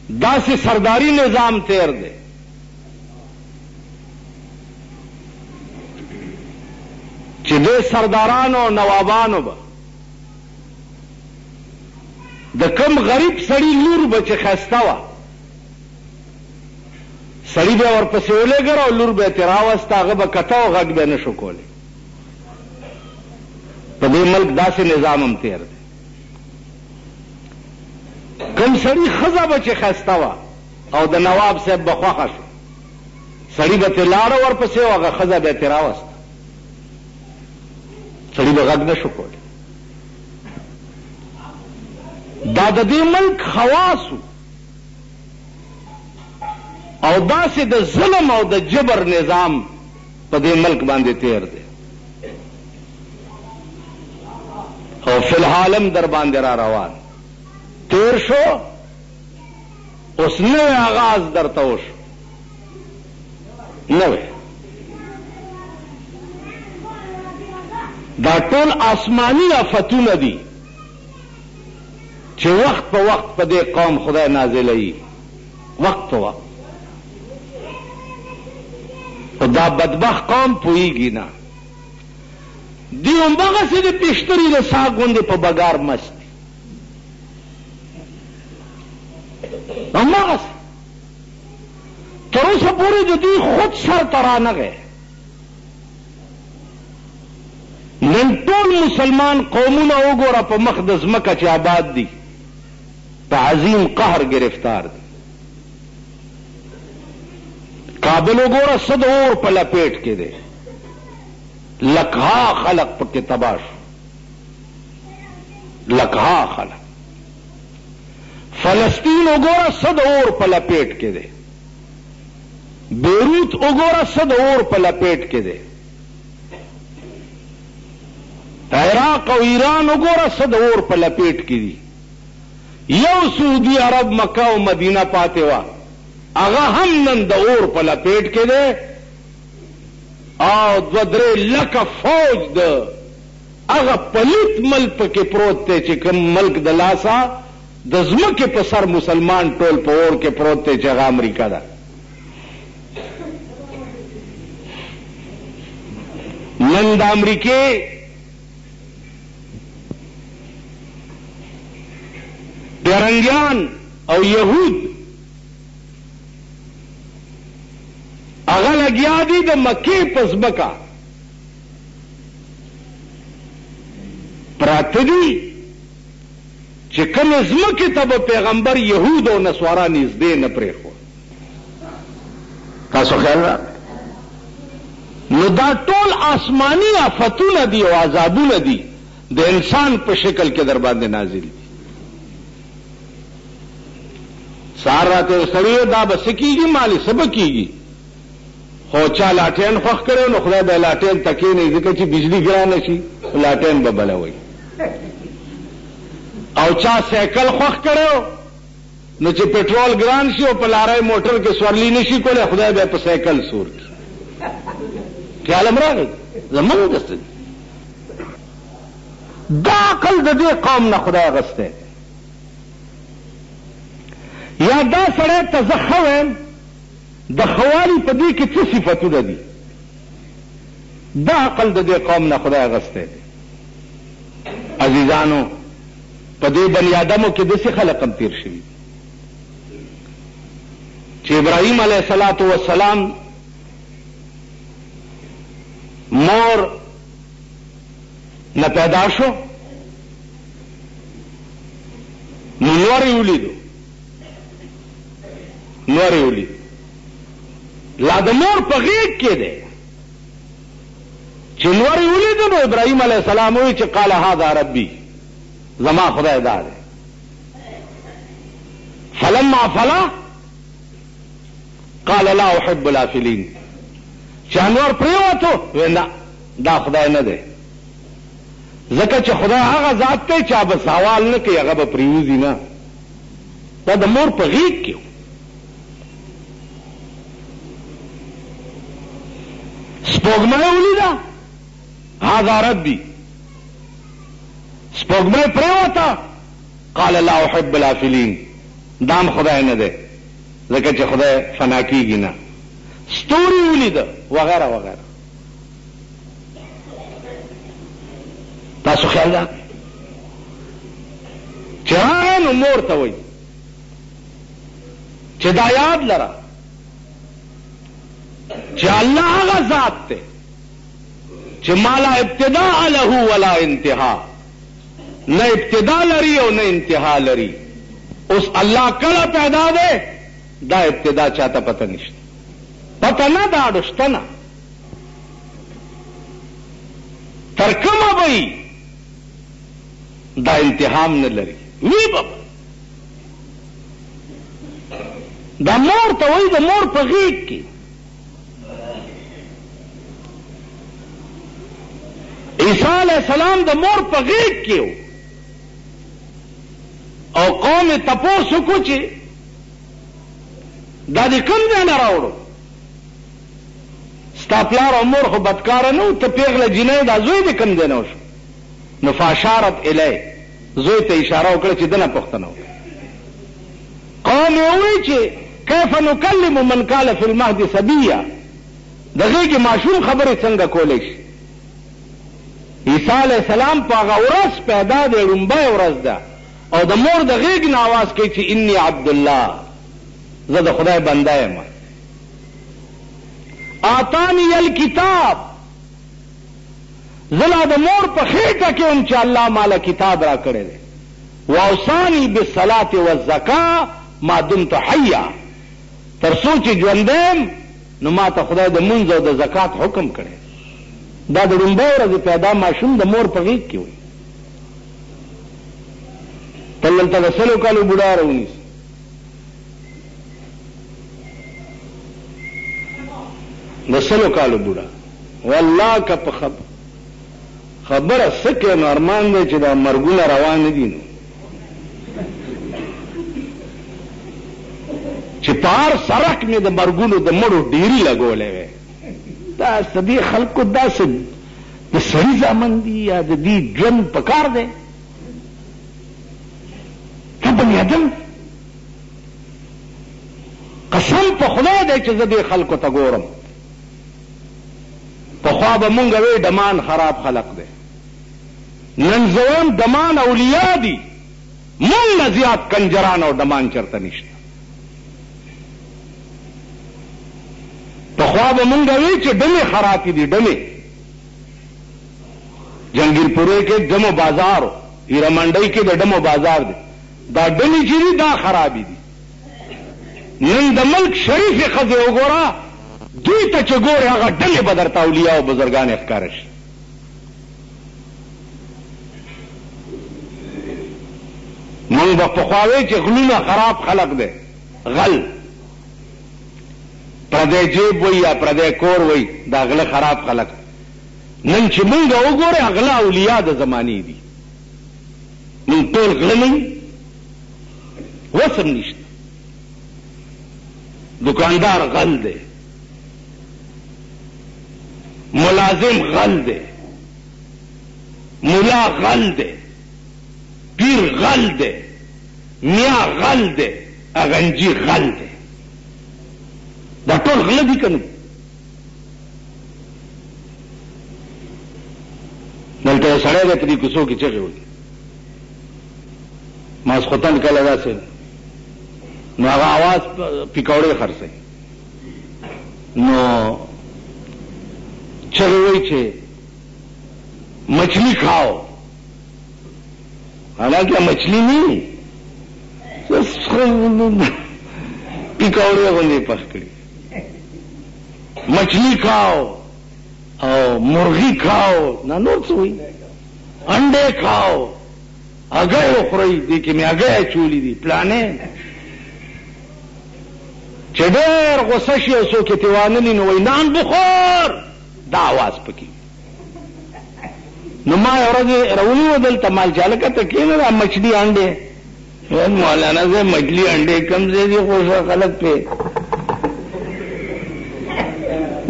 داسې سرداري نظام تیر دی چې دې سردارانو او نوابانو به د کم غریب سړي لور به چې ښایسته وه سړي به ورپسې ولېږه او لور به یې ترې راوسته هغه به کته او غږ به یې نه شو کولی. په دې ملک داسې نظام هم تیر دی. کم سړي ښځه به چې ښایسته وه او د نواب صاحب به خوښه شو سړي به ترې لاړه ورپسې او هغه ښځه به یې ترې راوسته سړي به غږ نه شو کولی. دا د دې ملک خواصو او داسې د ظلم او د جبر نظام په دې ملک باندې تیر دی او فی الحال هم در باندې را روان. تیر شو اوس نوی آغاز درته وشو. نوی دا ټول آسمانی آفتونه دي چې وخت په وخت په دې قوم خدای نازلوي. وخت په وخت او دا بدبخت قوم پوهیږي نه. دی همدغسې د پیشتري د ساه غوندې په بګار مست دي. هماغسې تر اوسه پورې د دوی خود سر ته رانغی. نن ټول مسلمان قومونه وګوره په مخ د ځمکه چې آباد دي په عظیم قهر گرفتار دي. کابل وګوره څه د اور په لپیټ کې دی، لکها خلق پکې تباه شو، لکها خلق. فلسطین وګوره څه د اور په لپیټ کې دی، بیروت وګوره څه د اور په لپیټ کې دی، عراق او ایران وګوره څه د اور په لپیټ کې دي. یو سعودي عرب مکه او مدینه پاتې وه، هغه هم نن د اور په لپیټ کې دی او 2-3 لکه فوج د هغه پلیت ملک پکې پروت دی چې کوم ملک د لاسه د ځمکې په سر مسلمان ټول په اور کې پروت دی چې هغه امریکا ده. نن د امریکې پیرنګیان او یهود هغه لګیا دي د مکې په ځمکه پراته دي چې کومې ځمکې ته به پیغمبر یهود او نصارا نږدې نه پرېښود. تاسو خیال را نو دا ټول آسماني آفتونه دي او عذابونه دي د انسان په شکل کې در باندې نازل دي. سار راته سړی دا بس کیږي مالی سبا کیږي، خو چا لاټین خوښ کړو نو خدای به لاټین تکې نه ځکه چې بجلی ګرانه شي لاټین به بلوي، او چا سایکل خوښ کړو نو چې پټرول ګران شي او په لارای موټر کې سورلی نشي کوله خدای به په سایکل سور کی. خیال امراغ زمونږ دسته دا عقل د دې قوم نه خدای غسته. یا دا سړی ته زه ښه وایم د خوالي په دې کې څه صفتونه دي، دا عقل د دې قوم نه خدای غسته دی. عزیزانو په دې بني آدمو کې داسې خلق هم تیر شوي چې ابراهیم علیه السلام مور نه پیدا شو نو نور یې ولیدو، نور یې ولید لا د مور په غېږ کې دی چې نور یې ولیدو نو ابراهیم علیه السلام وایي چې قال هذا ربي، زما خدای دا دی. فلما فلا قال لا احب الافلين، چې انور پریوتو نه دا خدای نه دی، ځکه چې خدای هغه ذات دی چې به سوال نه کوي، هغه به پریوزي نه، دا د مور په غېږ کې. سپوږمۍ ولیده هذا ربي، سپوږمۍ پریوته قال لا احب الافلين، دام خدای نه دی ځکه چې خدای فنا کیږي نه. ستوري ولیده وغیره وغیره. تاسو خیال ده چې نو مور ته وایي چې دا یاد لره چې الله هغه ذات دی چې ما لا ابتداء له ولا انتها، نه ابتدا لري او نه انتها لري. اوس الله کله پیدا دی دا ابتدا چاته پته نشته، پته نه دا اړشته نه تر کومه وي دا انتهام نه لري. وی بابا دا مور ته وایي د مور په غېږ کې. عیسی علیہ السلام د مور په غېږ کې او قوم تپوس وکړو چې دا د کوم ځای نه راوړو، ستا پلار او مور خو بدکاره نه و، ته پېغله جینۍ دا زوی د کوم ځای نه وشو. نو فاشارت الی، زوی ته اشاره وکړه چې دنه پوښتنه وکړه. قوم یې ووایي چې کیف نکلم من کان فی المهد صبیا، د غېږې ماشوم خبرې څنګه کولی شي. عیسی علیہ السلام په هغه ورځ پیدا دی، لومبۍ ورځ ده، او د مور د غېږ نه आवाज کوي چې انی عبد الله زه د خدای بنده یم. آتانی الکتاب، زلا د مور په خېټه کې هم چې الله مالا کتاب را کړی دی. واوصانی بالصلاة والزکاة ما دمت حیا، تر څو چې ژوندی نو ما ته خدای د منځ او د زکات حکم کړی. دا د لومبۍ ورځې پیدا ماشوم د مور په غېږ کې وي. ته دلته د 100 کالو بوډا راونیسي. د 100 کالو بوډا والله که په خبره څه کوي نو ارمان دی چې دا مرګونه روان نه دي نو چې په هر سړک مې د مرګونو د مړو ډیري لګولې وې. دا سدي خلکو داسې د سړي زامن دي یا د دې ژوند په کار دی؟ ته بني ادم قسم په خدای دی چې زه دې خلکو ته ګورم. پخوا به مونږ وې ډمان خراب خلق دی، نن زوم ډمان اولیاء دي. مونږ نه زیات کنجران او ډمان چرته نشته. پخوا به مونږ وې چې ډمې خرابې دي. ډمې جنگیر پورې کې ډمو بازار، هیره منډۍ کې د ډمو بازار دی. دا ډمې چې دي دا خرابې دي. نن د ملک شریفې ښځې وګوره، دوی ته چې ګورې هغه ډلې به درته اولیاء او بزرګان ښکاره شي. مونږ به پخوا وې چې غلونه خراب خلق دی. غل پردی جیب وی یا پردی کور وی دا غله خراب خلق. نن چې مونږ وګورې غله اولیاء د زمانې دي. مونږ ټول غله نه وسم نشته. دکاندار غل دی، ملازم غل دے، ملا غل دے، پیر غل دے، میاں غل دے، اغنجی غل دے. دا ټول غله دي کنه؟ دلته سړی دی په دې کوڅو کې چغې وهي. ماسخوتن کله داسې نو هغه اواز پکوړې خرڅوي نو چلو وہی چھے مچھلی کھاؤ. حالانکہ مچھلی نہیں پکوڑے بندے پکڑی. مچھلی کھاؤ اور مرغی کھاؤ نہ نوٹس ہوئی. انڈے کھاؤ اگئے اخروئی دیکھے میں اگئے چولی دی پلانے چدیر غصشی اسو کے تیوانلی نوئی نان بخور دا آواز پکی. نو ما ورځ راونی ودلته مال چالکه ته کېنه مچھلی انډې مولانا سے مچھلی انډې کم سے دي خوشا خلق پہ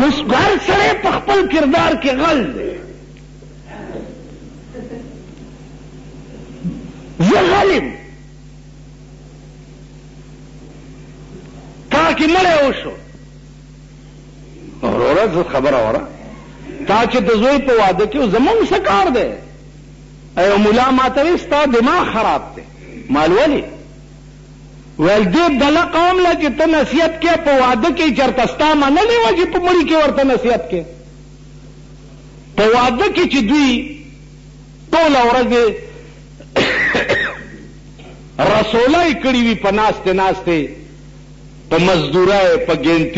مسګر سره په خپل کردار کې غل دی. زه غلم تا کې مړی وشو وروره خبره وره تا چې د زوی په واده کې زمونږ څه کار دی؟ ایو مولا ماته وی ستا دماغ خراب دی. مال ولې؟ ویل دې دله قوم له چې ته نصیحت کې په واده کې چېرته ستا منلې وه چې په مړي کې ورته نصیحت کې په واده کې چې دوی ټوله ورځ رسوله یې کړې وي په ناستې ناستې په مزدورۍ په ګنتي